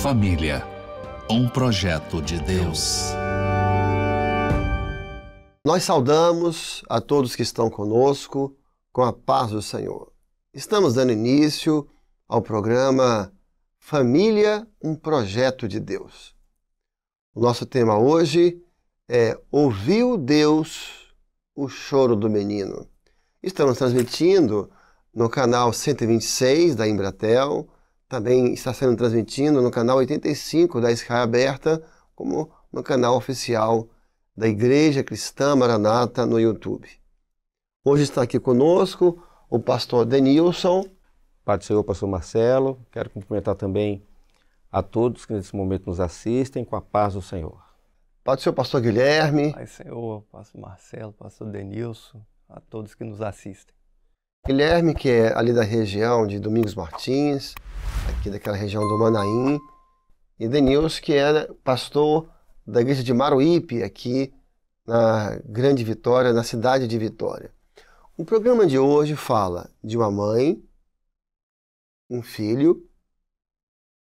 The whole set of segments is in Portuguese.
Família, um projeto de Deus. Nós saudamos a todos que estão conosco com a paz do Senhor. Estamos dando início ao programa Família, um projeto de Deus. O nosso tema hoje é Ouviu Deus o choro do menino? Estamos transmitindo no canal 126 da Embratel, também está sendo transmitido no canal 85 da Israel Aberta, como no canal oficial da Igreja Cristã Maranata no YouTube. Hoje está aqui conosco o pastor Denilson. Pai do Senhor, pastor Marcelo. Quero cumprimentar também a todos que nesse momento nos assistem com a paz do Senhor. Pai do Senhor, pastor Guilherme. Pai do Senhor, pastor Marcelo, pastor Denilson, a todos que nos assistem. Guilherme, que é ali da região de Domingos Martins, aqui daquela região do Manaim, e Denilson, que é pastor da igreja de Maruípe, aqui na Grande Vitória, na cidade de Vitória. O programa de hoje fala de uma mãe, um filho,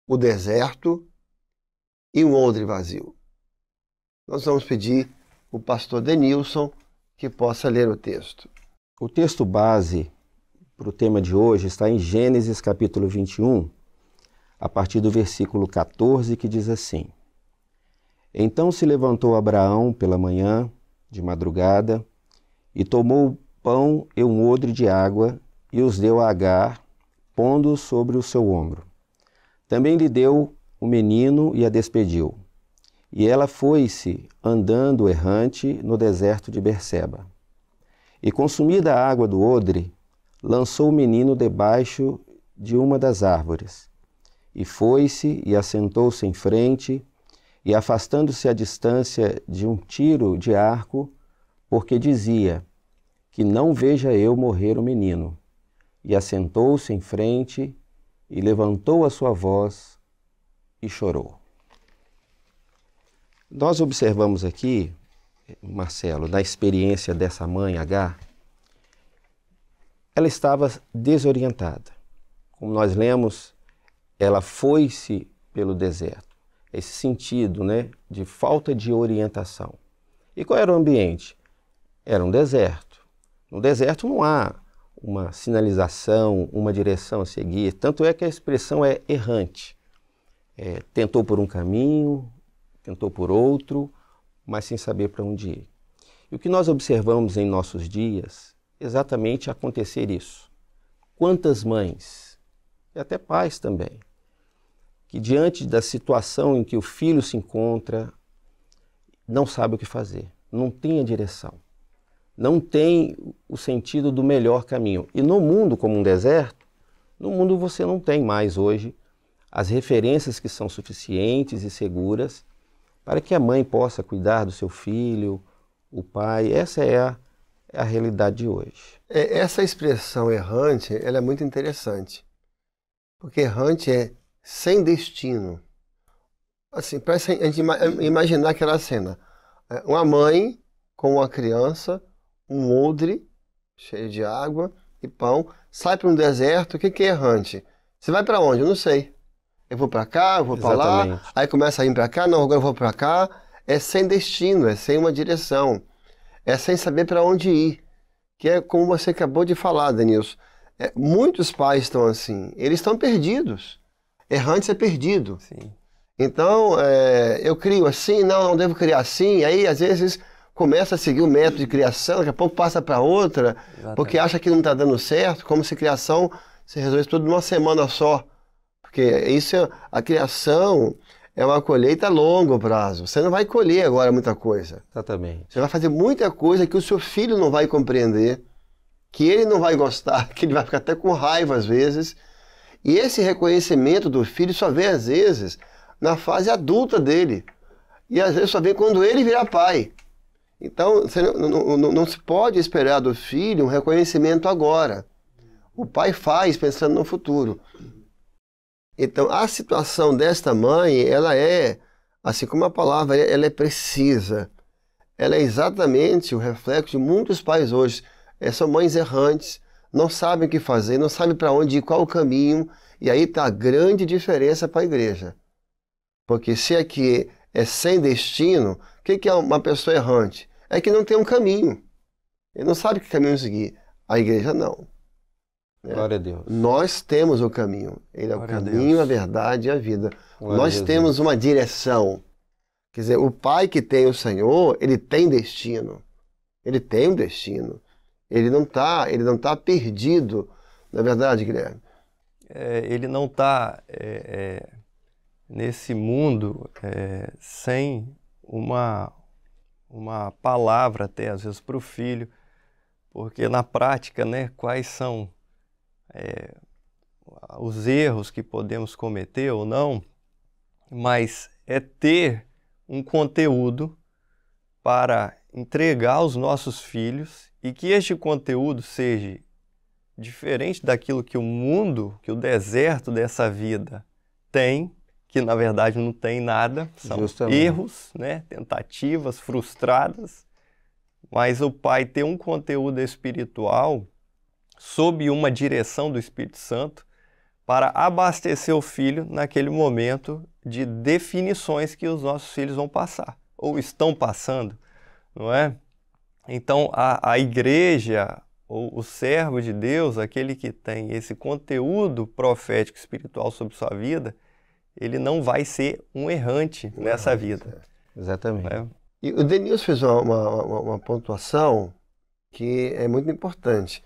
o deserto e um odre vazio. Nós vamos pedir o pastor Denilson que possa ler o texto. O texto base para o tema de hoje está em Gênesis capítulo 21, a partir do versículo 14, que diz assim: Então se levantou Abraão pela manhã, de madrugada, e tomou pão e um odre de água, e os deu a Agar, pondo-os sobre o seu ombro. Também lhe deu o menino e a despediu. E ela foi-se, andando errante, no deserto de Berseba. E consumida a água do odre, lançou o menino debaixo de uma das árvores. E foi-se e assentou-se em frente, e afastando-se à distância de um tiro de arco, porque dizia, que não veja eu morrer o menino. E assentou-se em frente, e levantou a sua voz, e chorou. Nós observamos aqui, Marcelo, na experiência dessa mãe, Agar, ela estava desorientada. Como nós lemos, ela foi-se pelo deserto. Esse sentido, de falta de orientação. E qual era o ambiente? Era um deserto. No deserto não há uma sinalização, uma direção a seguir. Tanto é que a expressão é errante. Tentou por um caminho, tentou por outro, mas sem saber para onde ir. E o que nós observamos em nossos dias, exatamente acontecer isso. Quantas mães, e até pais também, que diante da situação em que o filho se encontra, não sabe o que fazer, não tem a direção, não tem o sentido do melhor caminho. E no mundo como um deserto, no mundo você não tem mais hoje as referências que são suficientes e seguras para que a mãe possa cuidar do seu filho, o pai. Essa é a realidade de hoje. Essa expressão errante, ela é muito interessante. Porque errante é sem destino. Assim, parece a gente imaginar aquela cena. Uma mãe com uma criança, um odre cheio de água e pão, sai para um deserto. O que é errante? Você vai para onde? Eu não sei. Eu vou para cá, eu vou para lá, aí começa a ir para cá, não, agora eu vou para cá. É sem destino, é sem uma direção. É sem saber para onde ir. Que é como você acabou de falar, Denilson. Muitos pais estão assim, eles estão perdidos. Errante é perdido. Sim. Então, eu crio assim, não devo criar assim. Aí, às vezes, começa a seguir o método de criação, daqui a pouco passa para outra, exatamente, porque acha que não está dando certo, como se criação se resolve tudo numa semana só. Porque a criação é uma colheita a longo prazo. Você não vai colher agora muita coisa. Exatamente. Você vai fazer muita coisa que o seu filho não vai compreender, que ele não vai gostar, que ele vai ficar até com raiva às vezes. E esse reconhecimento do filho só vem às vezes na fase adulta dele. E às vezes só vem quando ele virar pai. Então você não se pode esperar do filho um reconhecimento agora. O pai faz pensando no futuro. Então, a situação desta mãe, ela é, assim como a palavra, ela é precisa. Ela é exatamente o reflexo de muitos pais hoje. São mães errantes, não sabem o que fazer, não sabem para onde ir, qual o caminho. E aí está a grande diferença para a igreja. Porque se aqui é sem destino, o que é uma pessoa errante? É que não tem um caminho. Ele não sabe que caminho seguir. A igreja não. Glória a Deus. Nós temos o caminho. Ele é o caminho, a verdade e a vida. Nós temos uma direção. Quer dizer, o pai que tem o Senhor, ele tem destino. Ele tem um destino. Ele não tá perdido. Não é verdade, Guilherme? Ele não está nesse mundo sem uma palavra até, às vezes, para o filho. Porque na prática, né, quais são os erros que podemos cometer ou não, mas é ter um conteúdo para entregar aos nossos filhos e que este conteúdo seja diferente daquilo que o mundo, que o deserto dessa vida tem, que na verdade não tem nada, são erros, né, tentativas frustradas, mas o pai tem um conteúdo espiritual sob uma direção do Espírito Santo para abastecer o filho naquele momento de definições que os nossos filhos vão passar, ou estão passando, não é? Então, a igreja, ou o servo de Deus, aquele que tem esse conteúdo profético espiritual sobre sua vida, ele não vai ser um errante nessa vida. Exatamente. Né? E o Denilson fez uma pontuação que é muito importante,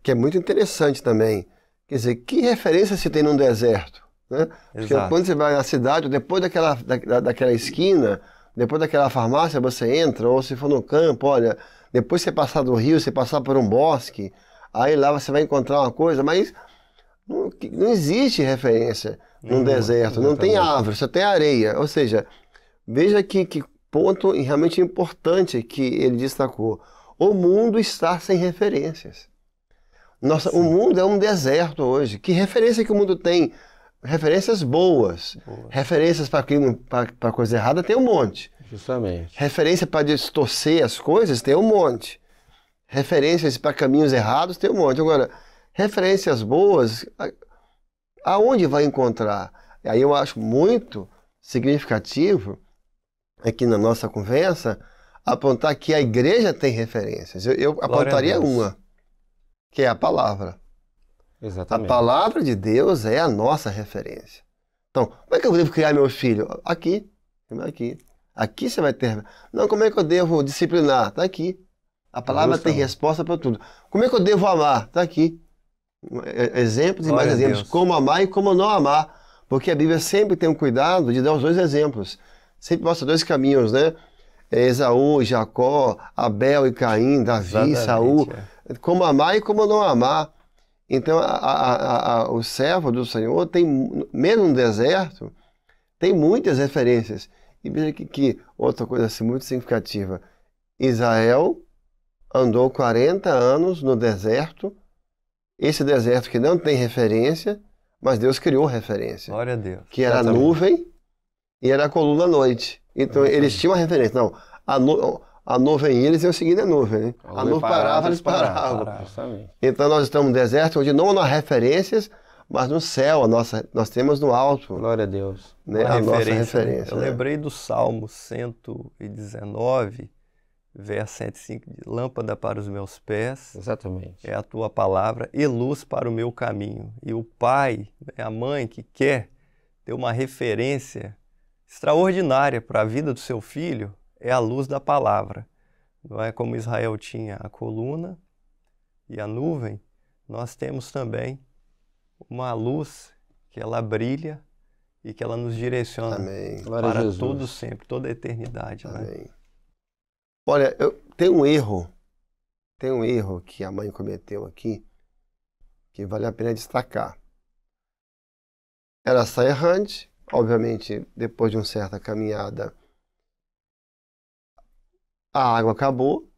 que é muito interessante também. Quer dizer, que referência se tem num deserto? Né? Porque quando você vai na cidade, depois daquela esquina, depois daquela farmácia você entra, ou se for no campo, olha, depois você passar do rio, você passar por um bosque, aí lá você vai encontrar uma coisa, mas não existe referência num deserto, não tem árvore, só tem areia. Ou seja, veja que ponto realmente importante que ele destacou. O mundo está sem referências. O mundo é um deserto hoje. Que referência que o mundo tem? Referências boas. Referências para coisa errada tem um monte. Justamente. Referência para distorcer as coisas tem um monte. Referências para caminhos errados tem um monte. Agora, referências boas, aonde vai encontrar? Aí eu acho muito significativo aqui na nossa conversa apontar que a igreja tem referências. Eu apontaria uma, que é a palavra. Exatamente. A palavra de Deus é a nossa referência. Então, como é que eu devo criar meu filho? Aqui. Aqui você vai ter. Não, como é que eu devo disciplinar? Está aqui. A palavra tem resposta para tudo. Como é que eu devo amar? Está aqui. Exemplos e mais exemplos. Como amar e como não amar. Porque a Bíblia sempre tem um cuidado de dar os dois exemplos. Sempre mostra dois caminhos, né? Esaú, Jacó, Abel e Caim, Davi, Saul. Como amar e como não amar. Então, o servo do Senhor tem, mesmo no deserto, tem muitas referências. E veja que outra coisa assim, muito significativa. Israel andou 40 anos no deserto, esse deserto que não tem referência, mas Deus criou referência. Glória a Deus. Que era a nuvem e era a coluna à noite. Então, eles tinham uma referência. Não, a nuvem e eles iam seguindo a nuvem. Né? A nuvem parava, eles paravam. Então nós estamos no deserto onde não há referências, mas no céu nós temos no alto. Glória a Deus. Né, a nossa referência. Eu lembrei do Salmo 119, verso 105, de lâmpada para os meus pés. Exatamente. É a tua palavra e luz para o meu caminho. E o pai, a mãe que quer ter uma referência extraordinária para a vida do seu filho, é a luz da palavra. Não é como Israel tinha a coluna e a nuvem, nós temos também uma luz que ela brilha e que ela nos direciona para todo sempre, toda a eternidade. Amém. Né? Olha, tem um erro que a mãe cometeu aqui, que vale a pena destacar. Ela sai errante, obviamente, depois de uma certa caminhada, a água acabou,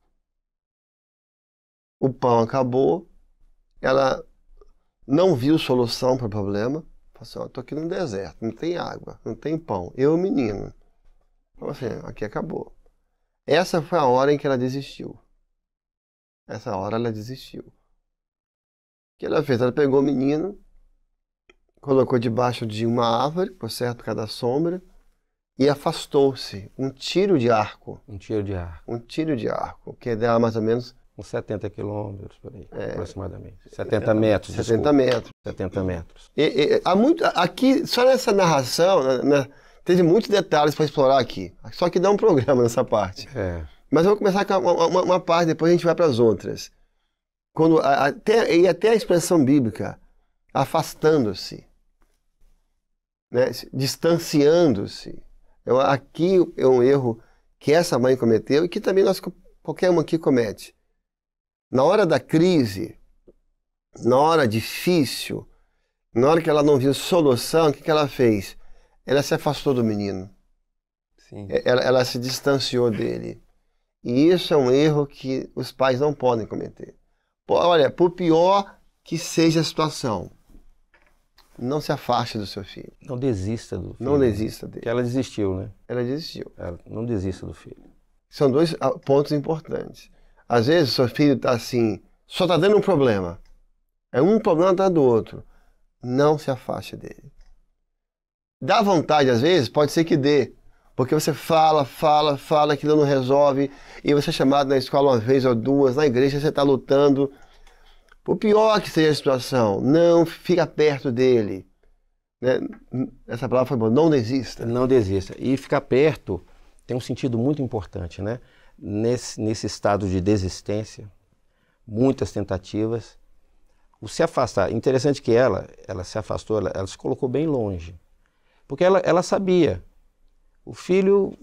o pão acabou, ela não viu solução para o problema. Falou assim, estou aqui no deserto, não tem água, não tem pão, eu menino. Falou assim, aqui acabou. Essa foi a hora em que ela desistiu. Essa hora ela desistiu. O que ela fez? Ela pegou o menino, colocou debaixo de uma árvore, por certo, por causa da sombra, e afastou-se. Um tiro de arco. Um tiro de arco. Um tiro de arco, que dá mais ou menos Uns 70 quilômetros, por aí, aproximadamente. 70 metros, 70 desculpa. metros. 70 metros. Há muito, aqui, só nessa narração, né, teve muitos detalhes para explorar aqui. Só que dá um programa nessa parte. É. Mas eu vou começar com uma parte, depois a gente vai para as outras. Até a expressão bíblica, afastando-se, né, distanciando-se. Aqui é um erro que essa mãe cometeu e que também qualquer um aqui comete. Na hora da crise, na hora difícil, na hora que ela não viu solução, o que ela fez? Ela se afastou do menino. Sim. Ela se distanciou dele. E isso é um erro que os pais não podem cometer. Olha, por pior que seja a situação, não se afaste do seu filho. Não desista do filho. Não desista dele. Porque ela desistiu, né? Ela desistiu. Ela não desista do filho. São dois pontos importantes. Às vezes o seu filho está assim, só está dando um problema. É um problema atrás do outro. Não se afaste dele. Dá vontade, às vezes, pode ser que dê. Porque você fala, aquilo não resolve, e você é chamado na escola uma vez ou duas, na igreja você está lutando. Por pior que seja a situação, não fica perto dele. Né? Essa palavra foi boa, não desista. Não desista. E ficar perto tem um sentido muito importante, né? Nesse estado de desistência, muitas tentativas, o se afastar. Interessante que ela se afastou, ela se colocou bem longe. Porque ela sabia, o filho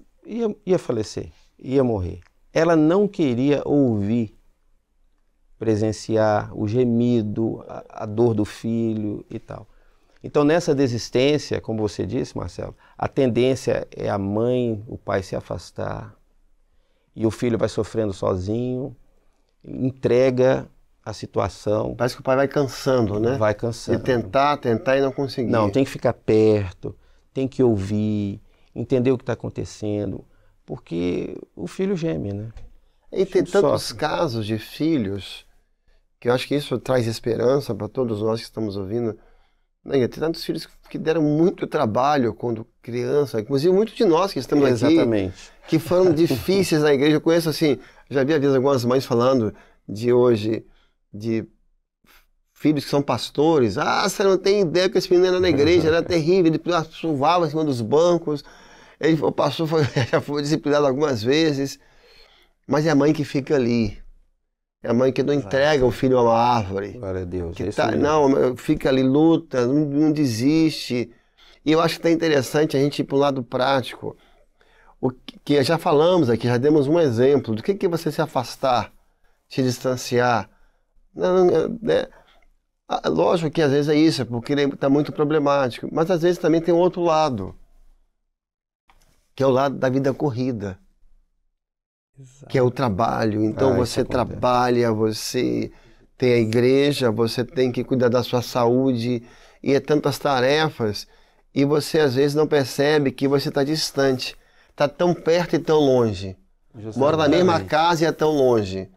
ia falecer, ia morrer. Ela não queria ouvir, presenciar o gemido, a dor do filho e tal. Então, nessa desistência, como você disse, Marcelo, a tendência é a mãe, o pai se afastar, e o filho vai sofrendo sozinho, entrega a situação. Parece que o pai vai cansando, né? Vai cansando. De tentar e não conseguir. Não, tem que ficar perto, tem que ouvir, entender o que está acontecendo, porque o filho geme, né? E tem tantos casos de filhos, que eu acho que isso traz esperança para todos nós que estamos ouvindo. Tem tantos filhos que deram muito trabalho quando criança, inclusive muitos de nós que estamos Exatamente. Aqui, que foram difíceis na igreja. Eu conheço assim, já vi algumas mães falando de hoje, de filhos que são pastores. Ah, você não tem ideia que esse menino era na igreja, era terrível, ele suvava em cima dos bancos, o pastor já foi disciplinado algumas vezes, mas é a mãe que fica ali. É a mãe que não entrega o filho a uma árvore. Glória a Deus. Que não, fica ali, luta, não desiste. E eu acho que está interessante a gente ir para o lado prático. O que já falamos aqui, já demos um exemplo do que você se afastar, se distanciar. Lógico que às vezes é isso, porque ele está muito problemático. Mas às vezes também tem um outro lado, que é o lado da vida corrida. Exato. Que é o trabalho. Então você trabalha, você tem a igreja, você tem que cuidar da sua saúde, e é tantas tarefas, e você às vezes não percebe que você está distante, está tão perto e tão longe. Mora na mesma casa e é tão longe.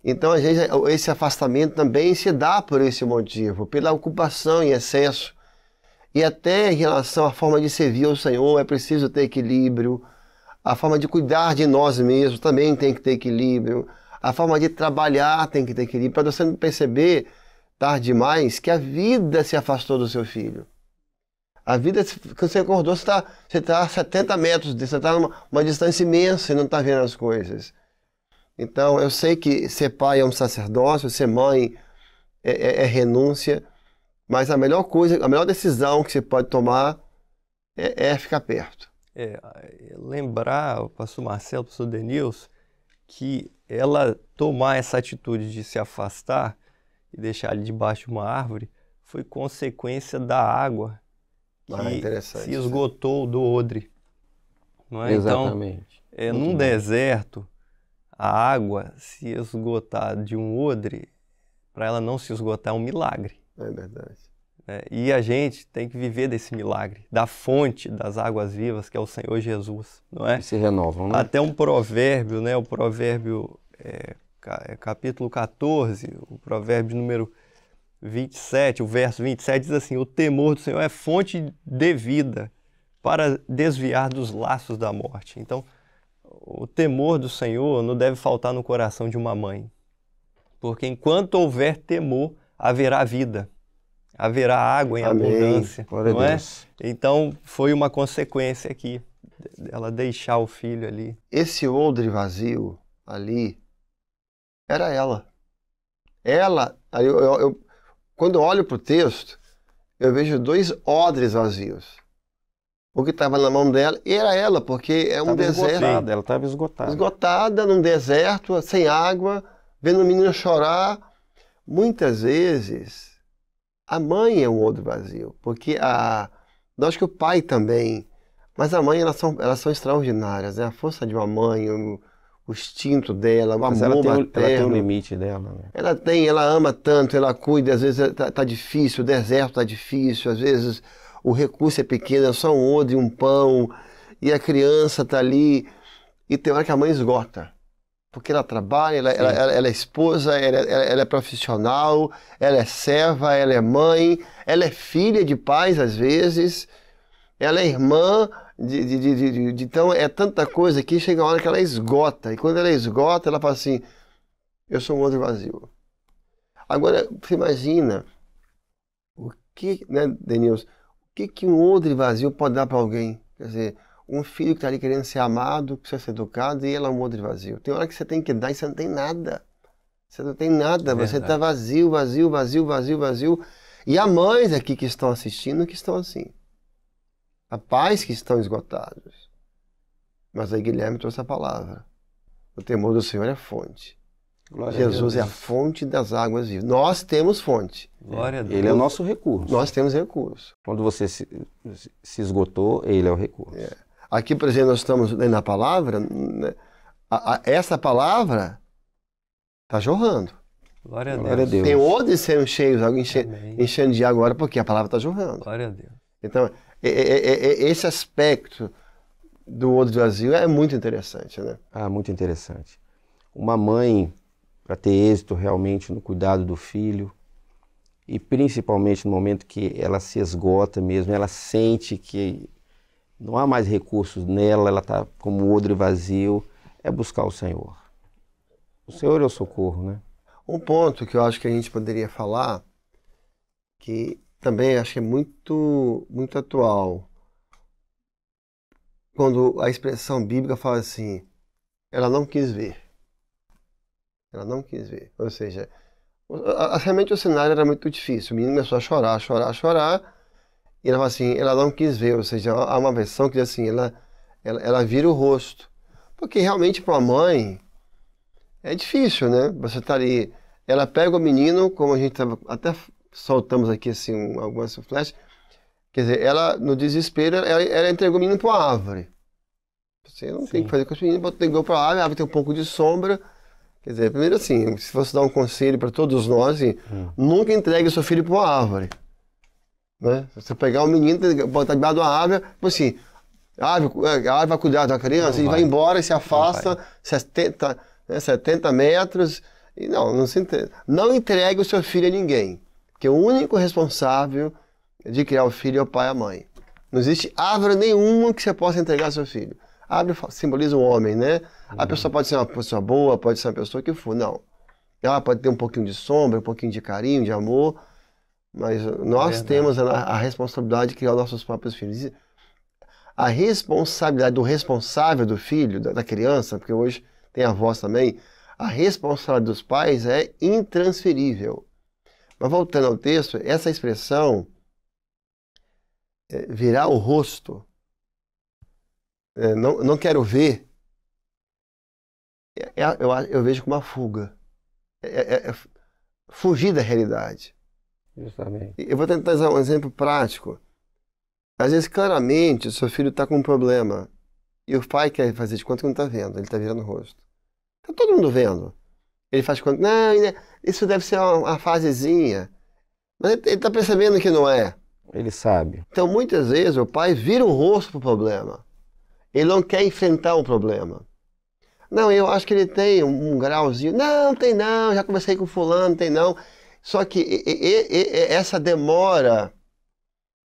Então às vezes esse afastamento também se dá por esse motivo, pela ocupação em excesso. E até em relação à forma de servir ao Senhor é preciso ter equilíbrio. A forma de cuidar de nós mesmos também tem que ter equilíbrio. A forma de trabalhar tem que ter equilíbrio. Para você não perceber, tarde demais, que a vida se afastou do seu filho. A vida, quando você acordou, você está a 70 metros, você está numa distância imensa e não está vendo as coisas. Então, eu sei que ser pai é um sacerdócio, ser mãe é renúncia, mas a melhor coisa, a melhor decisão que você pode tomar é ficar perto. Lembrar, o pastor Marcelo, o pastor Denilson, que ela tomar essa atitude de se afastar e deixar ele debaixo de uma árvore foi consequência da água que se esgotou do odre. Não é? Exatamente. Então, num deserto, a água se esgotar de um odre, para ela não se esgotar, é um milagre. É verdade. E a gente tem que viver desse milagre, da fonte das águas vivas, que é o Senhor Jesus, não é? E se renovam, né? Até um provérbio, né? O provérbio, capítulo 14, o provérbio número 27, o verso 27 diz assim: o temor do Senhor é fonte de vida para desviar dos laços da morte. Então, o temor do Senhor não deve faltar no coração de uma mãe, porque enquanto houver temor, haverá vida, haverá água em Amém. abundância, Glória a não é? Deus. Então, foi uma consequência aqui, ela deixar o filho ali. Esse odre vazio ali era ela. Ela, quando eu olho para o texto, eu vejo 2 odres vazios. O que estava na mão dela era ela, porque é um Estava deserto. esgotada, ela estava esgotada. Esgotada, num deserto, sem água, vendo o menino chorar. Muitas vezes, a mãe é um odre vazio, porque eu acho que o pai também, mas a mãe, elas são extraordinárias, né? A força de uma mãe, o instinto dela, o Mas amor ela tem materno. um limite dela, né? Ela ama tanto, ela cuida, às vezes tá difícil, o deserto tá difícil, às vezes o recurso é pequeno, é só um odre, um pão, e a criança tá ali, e tem hora que a mãe esgota, porque ela trabalha, ela é esposa, ela é profissional, ela é serva, ela é mãe, ela é filha de pais às vezes, ela é irmã, então é tanta coisa que chega uma hora que ela esgota, e quando ela esgota, ela fala assim, eu sou um odre vazio. Agora, você imagina, né, Denilson, o que um odre vazio pode dar para alguém? Quer dizer, um filho que está ali querendo ser amado, precisa ser educado, e ela é um odre vazio. Tem hora que você tem que dar e você não tem nada. Você não tem nada, você está vazio, vazio, vazio, vazio, vazio. E há mães aqui que estão assistindo que estão assim. Há pais que estão esgotados. Mas aí Guilherme trouxe a palavra. O temor do Senhor é fonte. Glória Jesus a é a Deus. fonte das águas vivas. Nós temos fonte. Glória a Deus. Ele é o nosso recurso. Nós temos recurso. Quando você se esgotou, ele é o recurso. Aqui, por exemplo, nós estamos lendo a palavra, né? Essa palavra está jorrando. Glória a Glória a Deus. Deus. Tem odres sendo cheios, Amém. enchendo de água agora, porque a palavra está jorrando. Glória a Deus. Então, esse aspecto do odre vazio é muito interessante, né? Ah, muito interessante. Uma mãe, para ter êxito realmente no cuidado do filho, e principalmente no momento que ela se esgota mesmo, ela sente que não há mais recursos nela, ela está como odre vazio, é buscar o Senhor. O Senhor é o socorro, né? Um ponto que eu acho que a gente poderia falar, que também acho que é muito, muito atual, quando a expressão bíblica fala assim, ela não quis ver. Ela não quis ver. Ou seja, realmente o cenário era muito difícil. O menino começou a chorar, chorar, chorar, e ela fala assim, ela não quis ver. Ou seja, há uma versão que diz assim, ela vira o rosto. Porque realmente para uma mãe é difícil, né? Você tá ali, ela pega o menino, como a gente até soltamos aqui assim algumas flashes, quer dizer, ela no desespero, ela entregou o menino para uma árvore. Você não tem que fazer com esse menino, entregou para a árvore tem um pouco de sombra. Quer dizer, primeiro assim, se fosse dar um conselho para todos nós, assim, nunca entregue o seu filho para uma árvore. Né? Se você pegar um menino, botar debaixo de uma árvore, tipo assim, a árvore vai cuidar da criança, e vai embora, e se afasta 70 metros, e não entregue o seu filho a ninguém, porque o único responsável de criar o filho é o pai e a mãe. Não existe árvore nenhuma que você possa entregar ao seu filho. A árvore simboliza o homem, né? A pessoa pode ser uma pessoa boa, pode ser uma pessoa que for, não. Ela pode ter um pouquinho de sombra, um pouquinho de carinho, de amor, mas nós temos a responsabilidade de criar os nossos próprios filhos. A responsabilidade do responsável do filho, da criança, porque hoje tem avós também, a responsabilidade dos pais é intransferível. Mas voltando ao texto, essa expressão, virar o rosto, não quero ver, eu vejo como uma fuga. Fugir da realidade. Justamente. Eu vou tentar usar um exemplo prático. Às vezes, claramente, o seu filho está com um problema e o pai quer fazer de conta que não está vendo, ele está virando o rosto. Está todo mundo vendo. Ele faz de conta, não, isso deve ser uma fasezinha. Mas ele está percebendo que não é. Ele sabe. Então, muitas vezes, o pai vira o rosto para o problema. Ele não quer enfrentar o problema. Não, eu acho que ele tem um grauzinho. Não, tem não, já conversei com fulano, tem não. Só que essa demora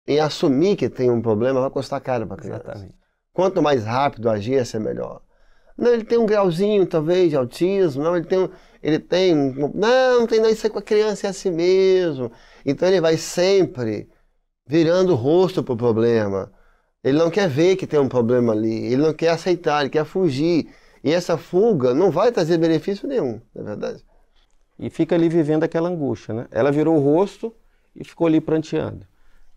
em assumir que tem um problema vai custar caro para a criança. Exatamente. Quanto mais rápido agir, é melhor. Não, ele tem um grauzinho, talvez, de autismo. Não, não tem não, isso é com a criança, é assim mesmo. Então ele vai sempre virando o rosto para o problema. Ele não quer ver que tem um problema ali. Ele não quer aceitar, ele quer fugir. E essa fuga não vai trazer benefício nenhum, na verdade. E fica ali vivendo aquela angústia, né? Ela virou o rosto e ficou ali pranteando.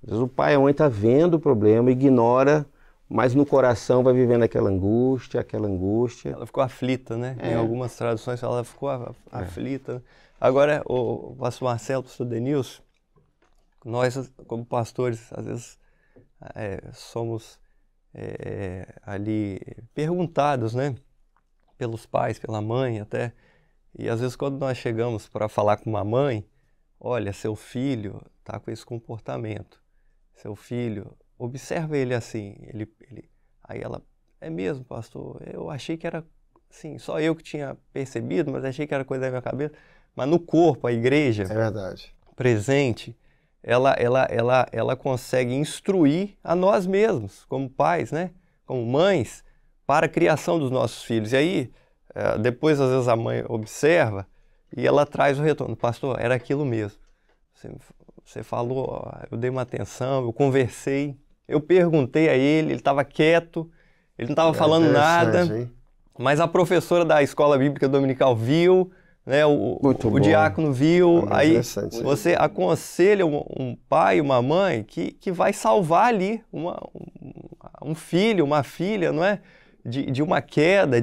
Às vezes o pai e a mãe tá vendo o problema, ignora, mas no coração vai vivendo aquela angústia. Ela ficou aflita, né? Em algumas traduções ela ficou aflita. Agora, o pastor Marcelo, o pastor Denilson, nós como pastores, às vezes somos ali perguntados, né? Pelos pais, pela mãe até. E às vezes quando nós chegamos para falar com uma mãe, olha, seu filho está com esse comportamento. Seu filho, observa ele assim. Aí ela, é mesmo, pastor, eu achei que era assim, só eu que tinha percebido, mas achei que era coisa da minha cabeça. Mas no corpo, a igreja presente, ela consegue instruir a nós mesmos, como pais, né? Como mães, para a criação dos nossos filhos. E aí, depois, às vezes, a mãe observa e ela traz o retorno. Pastor, era aquilo mesmo. Você falou, eu dei uma atenção, eu conversei, eu perguntei a ele estava quieto, ele não estava falando nada, hein? Mas a professora da escola bíblica dominical viu, né, o diácono viu, aí você aconselha um pai, uma mãe que vai salvar ali um filho, uma filha, não é? De uma queda,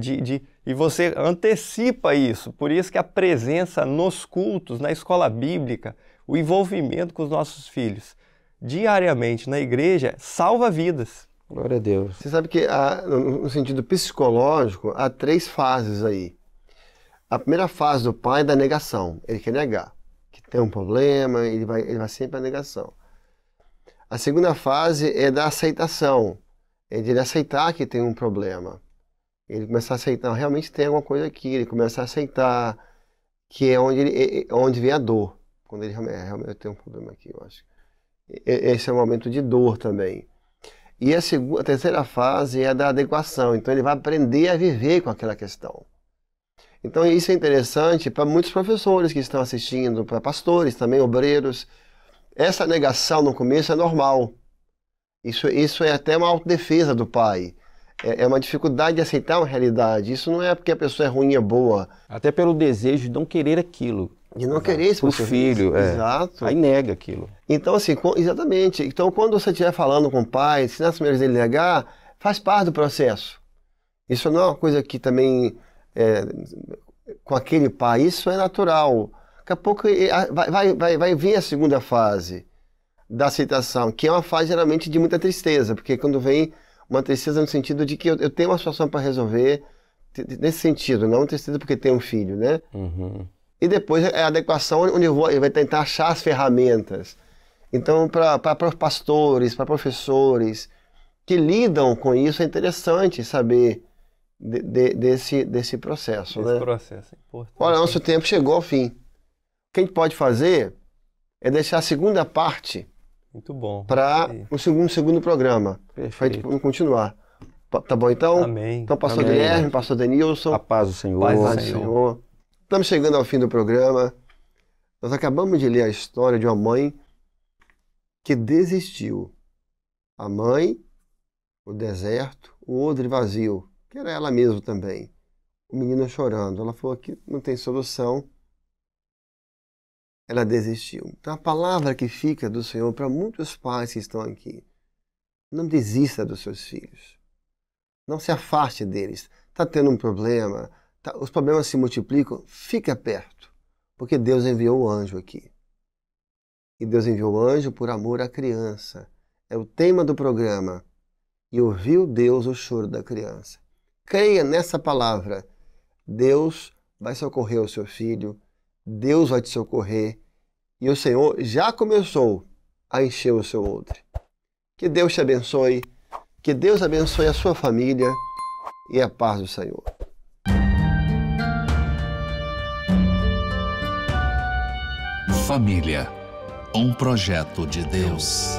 e você antecipa isso. Por isso que a presença nos cultos, na escola bíblica, o envolvimento com os nossos filhos diariamente na igreja salva vidas. Glória a Deus. Você sabe que no sentido psicológico há 3 fases aí. A primeira fase do pai é da negação. Ele quer negar que tem um problema, ele vai sempre à negação. A segunda fase é da aceitação. É de ele aceitar que tem um problema. Ele começa a aceitar, realmente tem alguma coisa aqui. Ele começa a aceitar que é onde vem a dor. Quando ele realmente tem um problema aqui, eu acho. Esse é um momento de dor também. E a terceira fase é a da adequação. Então ele vai aprender a viver com aquela questão. Então isso é interessante para muitos professores que estão assistindo, para pastores também, obreiros. Essa negação no começo é normal. Isso é até uma autodefesa do pai. É uma dificuldade de aceitar uma realidade. Isso não é porque a pessoa é ruim, é boa. Até pelo desejo de não querer aquilo. De não querer isso para o filho. Exato. Aí nega aquilo. Então, assim, exatamente. Então, quando você estiver falando com o pai, se nas primeiras dele negar, faz parte do processo. Isso não é uma coisa que também, com aquele pai, isso é natural. Daqui a pouco vai vir a segunda fase da aceitação, que é uma fase geralmente de muita tristeza, porque quando vem uma tristeza no sentido de que eu tenho uma situação para resolver, nesse sentido, não tristeza porque tem um filho, né? Uhum. E depois é a adequação, onde ele vai tentar achar as ferramentas. Então, para pastores, para professores que lidam com isso, é interessante saber desse processo. Esse processo é importante. Olha, nosso tempo chegou ao fim. O que a gente pode fazer é deixar a segunda parte para um segundo programa. Perfeito. Para continuar. Tá bom, então? Amém. Então, pastor Guilherme, pastor Denilson. A paz do Senhor. Paz do Senhor. Estamos chegando ao fim do programa. Nós acabamos de ler a história de uma mãe que desistiu. A mãe, o deserto, o odre vazio, que era ela mesma também. O menino chorando. Ela falou que não tem solução. Ela desistiu. Então a palavra que fica do Senhor para muitos pais que estão aqui: não desista dos seus filhos. Não se afaste deles. Está tendo um problema, os problemas se multiplicam, fica perto. Porque Deus enviou o anjo aqui. E Deus enviou o anjo por amor à criança. É o tema do programa. E ouviu Deus o choro da criança. Creia nessa palavra. Deus vai socorrer o seu filho. Deus vai te socorrer. E o Senhor já começou a encher o seu odre. Que Deus te abençoe. Que Deus abençoe a sua família. E a paz do Senhor. Família, um projeto de Deus.